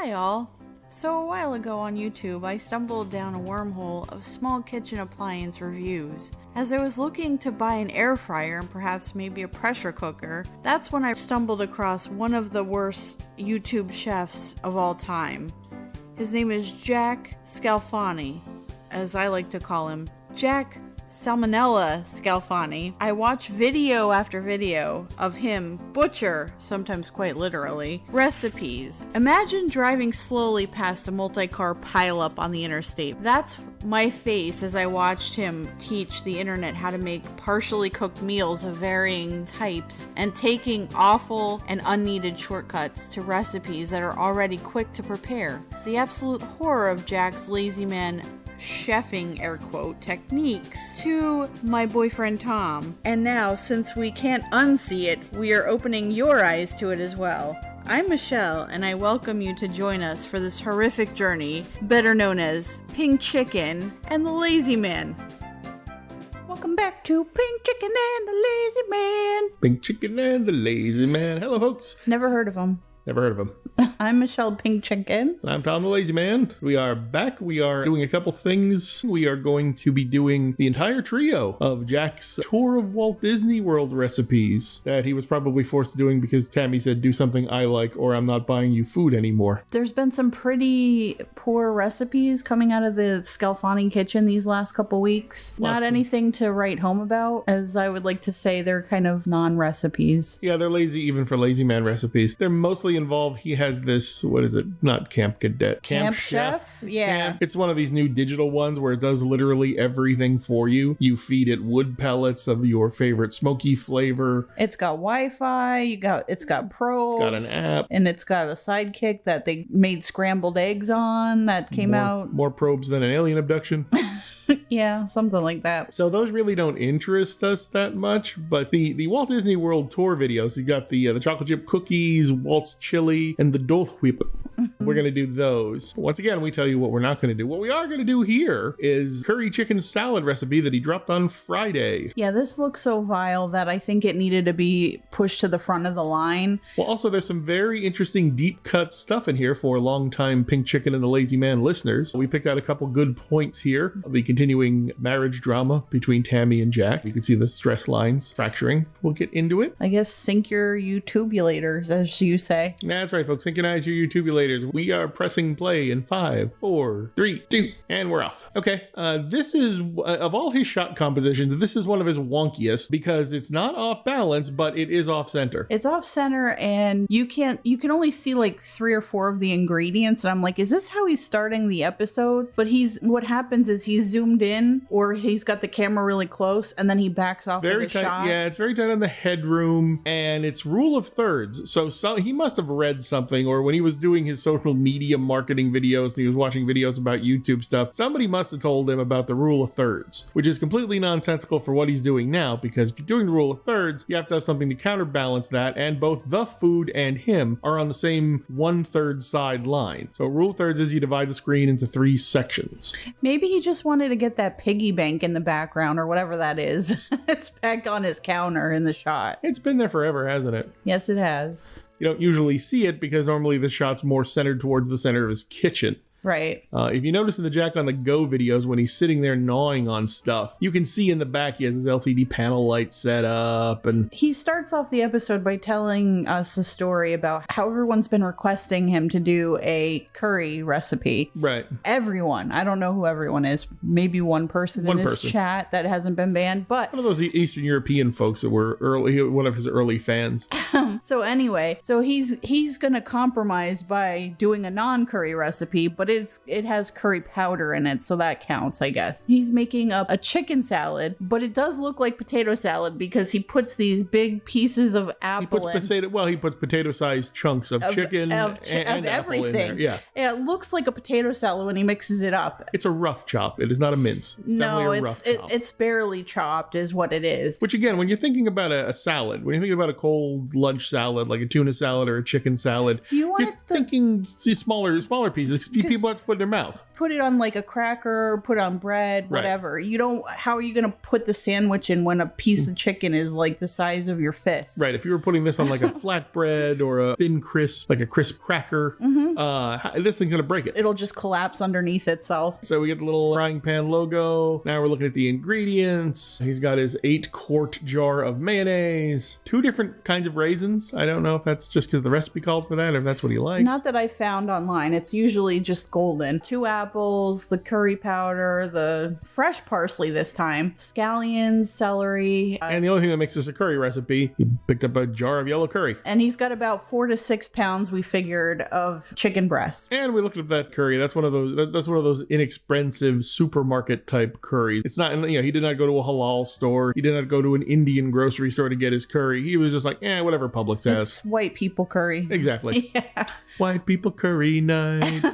Hi all! So a while ago on YouTube, I stumbled down a wormhole of small kitchen appliance reviews. As I was looking to buy an air fryer and perhaps maybe a pressure cooker, that's when I stumbled across one of the worst YouTube chefs of all time. His name is Jack Scalfani, as I like to call him, Jack Salmonella Scalfani. I watch video after video of him butcher, sometimes quite literally, recipes. Imagine driving slowly past a multi-car pileup on the interstate. That's my face as I watched him teach the internet how to make partially cooked meals of varying types and taking awful and unneeded shortcuts to recipes that are already quick to prepare. The absolute horror of Jack's lazy man chefing, air quote, techniques to my boyfriend Tom. And now, since we can't unsee it, we are opening your eyes to it as well. I'm Michelle, and I welcome you to join us for this horrific journey, better known as Pink Chicken and the Lazy Man. Welcome back to Pink Chicken and the Lazy Man. Pink Chicken and the Lazy Man. Hello, folks. Never heard of him. Never heard of him. I'm Michelle Pink Chicken. And I'm Tom the Lazy Man. We are back. We are doing a couple things. We are going to be doing the entire trio of Jack's tour of Walt Disney World recipes that he was probably forced to doing because Tammy said, do something I like or I'm not buying you food anymore. There's been some pretty poor recipes coming out of the Scalfani kitchen these last couple weeks. Not anything to write home about, as I would like to say they're kind of non-recipes. Yeah, they're lazy even for Lazy Man recipes. They're mostly involved. He has this, what is it? Not Camp Cadet. Camp Chef? Yeah. It's one of these new digital ones where it does literally everything for you. You feed it wood pellets of your favorite smoky flavor. It's got Wi-Fi, it's got probes. It's got an app. And it's got a sidekick that they made scrambled eggs on that came out. More probes than an alien abduction. Yeah, something like that. So those really don't interest us that much, but the Walt Disney World tour videos, you got the chocolate chip cookies, Walt's chili, and the Dole Whip. We're going to do those. Once again, we tell you what we're not going to do. What we are going to do here is curry chicken salad recipe that he dropped on Friday. Yeah, this looks so vile that I think it needed to be pushed to the front of the line. Well, also there's some very interesting deep cut stuff in here for longtime Pink Chicken and the Lazy Man listeners. We picked out a couple good points here. The continuing marriage drama between Tammy and Jack. You can see the stress lines fracturing. We'll get into it. I guess sync your utubulators, as you say. That's right, folks. Synchronize your utubulators. We are pressing play in 5, 4, 3, 2, and we're off. Okay, this is, of all his shot compositions, this is one of his wonkiest because it's not off balance, but it is off center. It's off center, and you can only see like 3 or 4 of the ingredients, and I'm like, is this how he's starting the episode? But what happens is he's zoomed in, or he's got the camera really close, and then he backs off very with a tight, shot. Yeah, it's very tight on the headroom, and it's rule of thirds. So he must have read something, or when he was doing his social media marketing videos and he was watching videos about YouTube stuff, somebody must have told him about the rule of thirds, which is completely nonsensical for what he's doing now, because if you're doing the rule of thirds, you have to have something to counterbalance that, and both the food and him are on the same 1/3 side line. So rule of thirds is you divide the screen into 3 sections. Maybe he just wanted to get that piggy bank in the background, or whatever that is. It's back on his counter in the shot. It's been there forever, hasn't it? Yes, it has. You don't usually see it because normally the shot's more centered towards the center of his kitchen. Right. If you notice in the Jack on the Go videos, when he's sitting there gnawing on stuff, you can see in the back he has his LCD panel light set up. And he starts off the episode by telling us a story about how everyone's been requesting him to do a curry recipe. Right. Everyone. I don't know who everyone is. Maybe one person in his chat that hasn't been banned, but one of those Eastern European folks that were one of his early fans. So anyway, he's gonna compromise by doing a non-curry recipe, but it has curry powder in it, so that counts, I guess. He's making a chicken salad, but it does look like potato salad because he puts these big pieces of apple he puts potato-sized chunks of chicken and everything. apple in there. Yeah. It looks like a potato salad when he mixes it up. It's a rough chop. It is not a mince. It's definitely a rough chop. It's barely chopped is what it is. Which again, when you're thinking about a salad, when you think about a cold lunch salad, like a tuna salad or a chicken salad, you're thinking smaller pieces. People about to put in their mouth? Put it on like a cracker, put it on bread, whatever. You don't, how are you going to put the sandwich in when a piece of chicken is like the size of your fist? Right. If you were putting this on like a flatbread or a thin crisp, like a crisp cracker, this thing's going to break it. It'll just collapse underneath itself. So we get the little frying pan logo. Now we're looking at the ingredients. He's got his 8-quart jar of mayonnaise, 2 different kinds of raisins. I don't know if that's just because the recipe called for that or if that's what he likes. Not that I found online. It's usually just golden. 2 apples, the curry powder, the fresh parsley this time, scallions, celery. And the only thing that makes this a curry recipe, he picked up a jar of yellow curry. And he's got about 4 to 6 pounds, we figured, of chicken breast. And we looked at that curry. That's one of those inexpensive supermarket type curries. It's not, he did not go to a halal store. He did not go to an Indian grocery store to get his curry. He was just like, whatever Publix has. It's white people curry. Exactly. Yeah. White people curry night.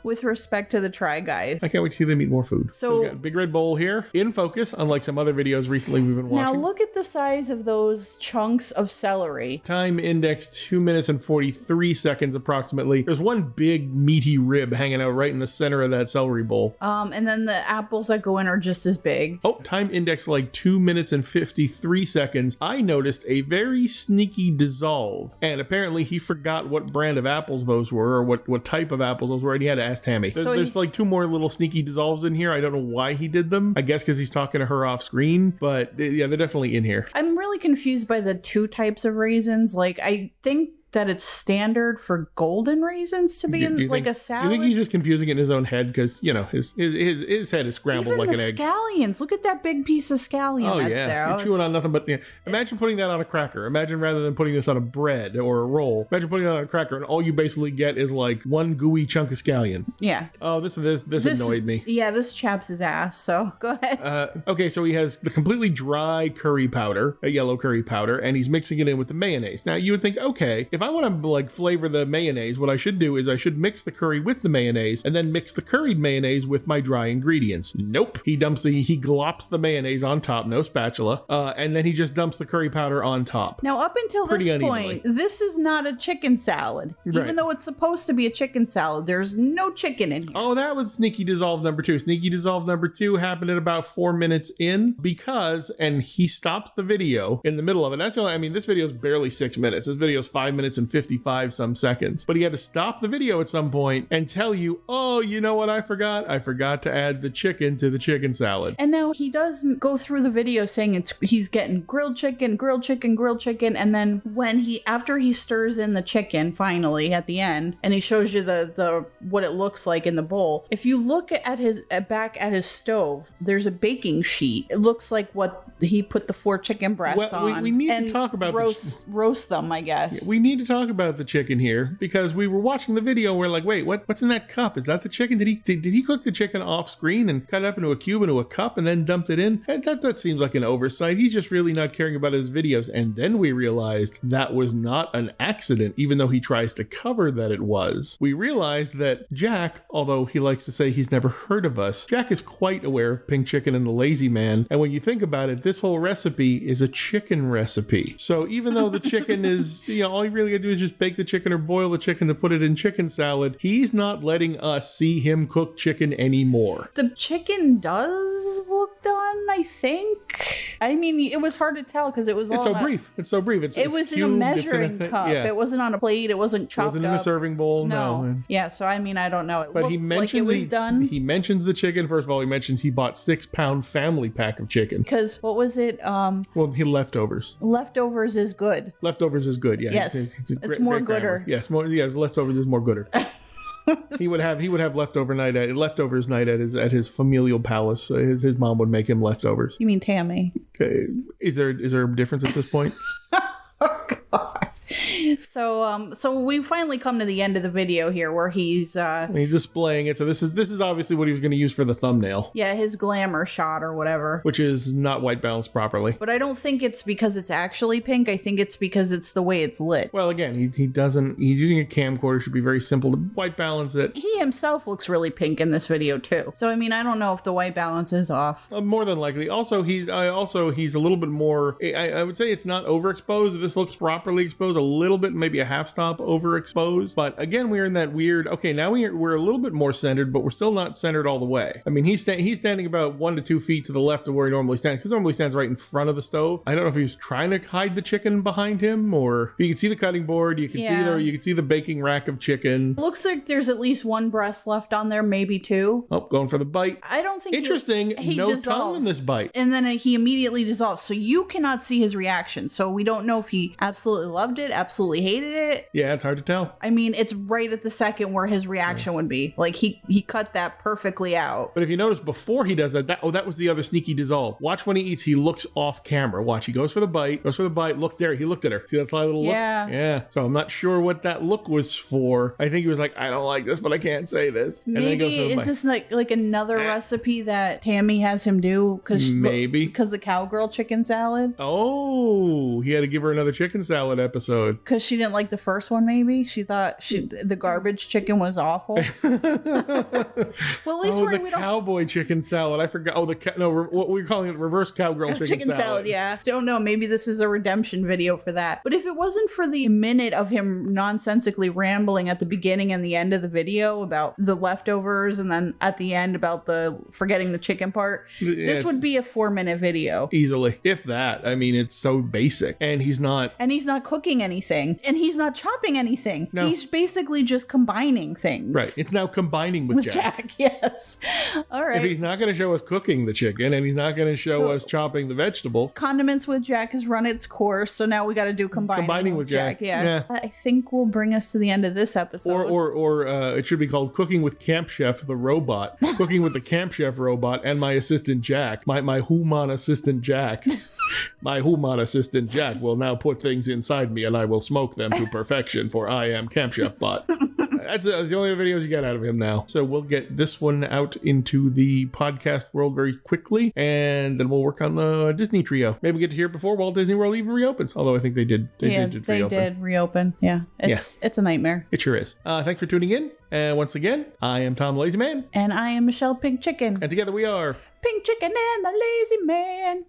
With respect to the Try Guys. I can't wait to see them eat more food. So we've got a big red bowl here in focus, unlike some other videos recently we've been watching. Now look at the size of those chunks of celery. Time index 2 minutes and 43 seconds approximately. There's one big meaty rib hanging out right in the center of that celery bowl. And then the apples that go in are just as big. Oh, time index like 2 minutes and 53 seconds. I noticed a very sneaky dissolve, and apparently he forgot what brand of apples those were or what type of apples those were, and he had to ask Tammy. There's like 2 more little sneaky dissolves in here. I don't know why he did them. I guess because he's talking to her off screen, but yeah, they're definitely in here. I'm really confused by the 2 types of raisins. Like, I think that it's standard for golden raisins to be in like a salad. Do you think he's just confusing it in his own head because his head is scrambled like an egg? Scallions. Look at that big piece of scallion. Oh that's yeah, there. you're chewing on nothing but. Imagine putting that on a cracker. Imagine rather than putting this on a bread or a roll. Imagine putting that on a cracker and all you basically get is like one gooey chunk of scallion. Yeah. Oh, this annoyed me. Yeah, this chaps his ass. So go ahead. Okay, so he has the completely dry curry powder, a yellow curry powder, and he's mixing it in with the mayonnaise. Now you would think, okay, if I want to like flavor the mayonnaise, what I should do is I should mix the curry with the mayonnaise and then mix the curried mayonnaise with my dry ingredients. Nope. He glops the mayonnaise on top, no spatula, and then he just dumps the curry powder on top. Now, up until this point, this is not a chicken salad. Right. Even though it's supposed to be a chicken salad, there's no chicken in here. Oh, that was sneaky dissolve number 2. Sneaky dissolve number 2 happened at about 4 minutes in and he stops the video in the middle of it. This video is barely 6 minutes. This video is 5 minutes and 55 some seconds, but he had to stop the video at some point and tell you, oh, you know what I forgot? I forgot to add the chicken to the chicken salad. And now he does go through the video saying he's getting grilled chicken, and then after he stirs in the chicken finally at the end, and he shows you the what it looks like in the bowl. If you look at his back at his stove, there's a baking sheet. It looks like what he put the 4 chicken breasts on. We need to talk about roast them, I guess. We need to talk about the chicken here because we were watching the video and we're like, wait, what's in that cup? Is that the chicken? Did he cook the chicken off screen and cut it up into a cube into a cup and then dumped it in? That seems like an oversight. He's just really not caring about his videos. And then we realized that was not an accident, even though he tries to cover that it was. We realized that Jack, although he likes to say he's never heard of us, Jack is quite aware of Pink Chicken and the Lazy Man. And when you think about it, this whole recipe is a chicken recipe. So even though the chicken is, all you really gotta do is just bake the chicken or boil the chicken to put it in chicken salad, he's not letting us see him cook chicken anymore. The chicken does look done, I think. It was hard to tell because it was It's so brief. It was in a measuring cup. Yeah. It wasn't on a plate. It wasn't chopped up. It wasn't in a serving bowl. No. Yeah, so I don't know. It but looked he mentions like it was done. He mentions the chicken. First of all, he mentions he bought 6-pound family pack of chicken. Because what was it? He leftovers. Leftovers is good. Leftovers is good. Yeah. Yes. It's more gooder. Yes. Leftovers is more gooder. He would have leftovers night at his familial palace. His mom would make him leftovers. You mean Tammy? Is there a difference at this point? Oh God. So we finally come to the end of the video here where he's displaying it. So this is obviously what he was going to use for the thumbnail. Yeah, his glamour shot or whatever. Which is not white balanced properly. But I don't think it's because it's actually pink. I think it's because it's the way it's lit. Well, again, he's using a camcorder. Should be very simple to white balance it. He himself looks really pink in this video too. So I don't know if the white balance is off. More than likely. Also, he's a little bit more. I would say it's not overexposed. This looks properly exposed a little bit, maybe maybe a half stop overexposed. But again, we're in that weird, okay, now we're a little bit more centered, but we're still not centered all the way. I mean, he's standing about 1 to 2 feet to the left of where he normally stands, because normally stands right in front of the stove. I don't know if he was trying to hide the chicken behind him, or you can see the cutting board, you can see the baking rack of chicken. Looks like there's at least one breast left on there, maybe 2. Oh, going for the bite. I don't think interesting. he No dissolves. tongue in this bite. And then he immediately dissolves. So you cannot see his reaction. So we don't know if he absolutely loved it, absolutely hated it. Yeah, it's hard to tell. I mean, it's right at the second where his reaction would be. Like he cut that perfectly out. But if you notice before he does that was the other sneaky dissolve. Watch when he eats, he looks off camera. Watch, he goes for the bite, look there, he looked at her. See that sly little look? Yeah. So I'm not sure what that look was for. I think he was like, I don't like this, but I can't say this. And maybe then he goes for the is this like another recipe that Tammy has him do? Because the cowgirl chicken salad. Oh, he had to give her another chicken salad episode. Because she didn't like the first one, maybe? She thought the garbage chicken was awful. Well, at least the cowboy chicken salad. I forgot. Oh, what we're calling it, reverse cowgirl chicken salad. Yeah. Don't know. Maybe this is a redemption video for that. But if it wasn't for the minute of him nonsensically rambling at the beginning and the end of the video about the leftovers, and then at the end about the forgetting the chicken part, this would be a 4-minute video. Easily. If that. I mean, it's so basic. And he's not cooking anything. And he's not chopping anything. No. He's basically just combining things. Right. It's now combining with Jack. Yes. All right. If he's not going to show us cooking the chicken, and he's not going to show us chopping the vegetables. Condiments with Jack has run its course, so now we got to do combining with Jack. Yeah. I think will bring us to the end of this episode. Or it should be called Cooking with Camp Chef the Robot. Cooking with the Camp Chef Robot and my assistant Jack. My human assistant Jack. My human assistant Jack will now put things inside me, and I will smoke them to perfection, for I am Camp Chef Bot. That's the only videos you get out of him now. So we'll get this one out into the podcast world very quickly, and then we'll work on the Disney trio. Maybe get to hear it before Walt Disney World even reopens. Although I think they did. They did reopen. Yeah. It's a nightmare. It sure is. Thanks for tuning in. And once again, I am Tom the Lazy Man. And I am Michelle Pink Chicken. And together we are Pink Chicken and the Lazy Man.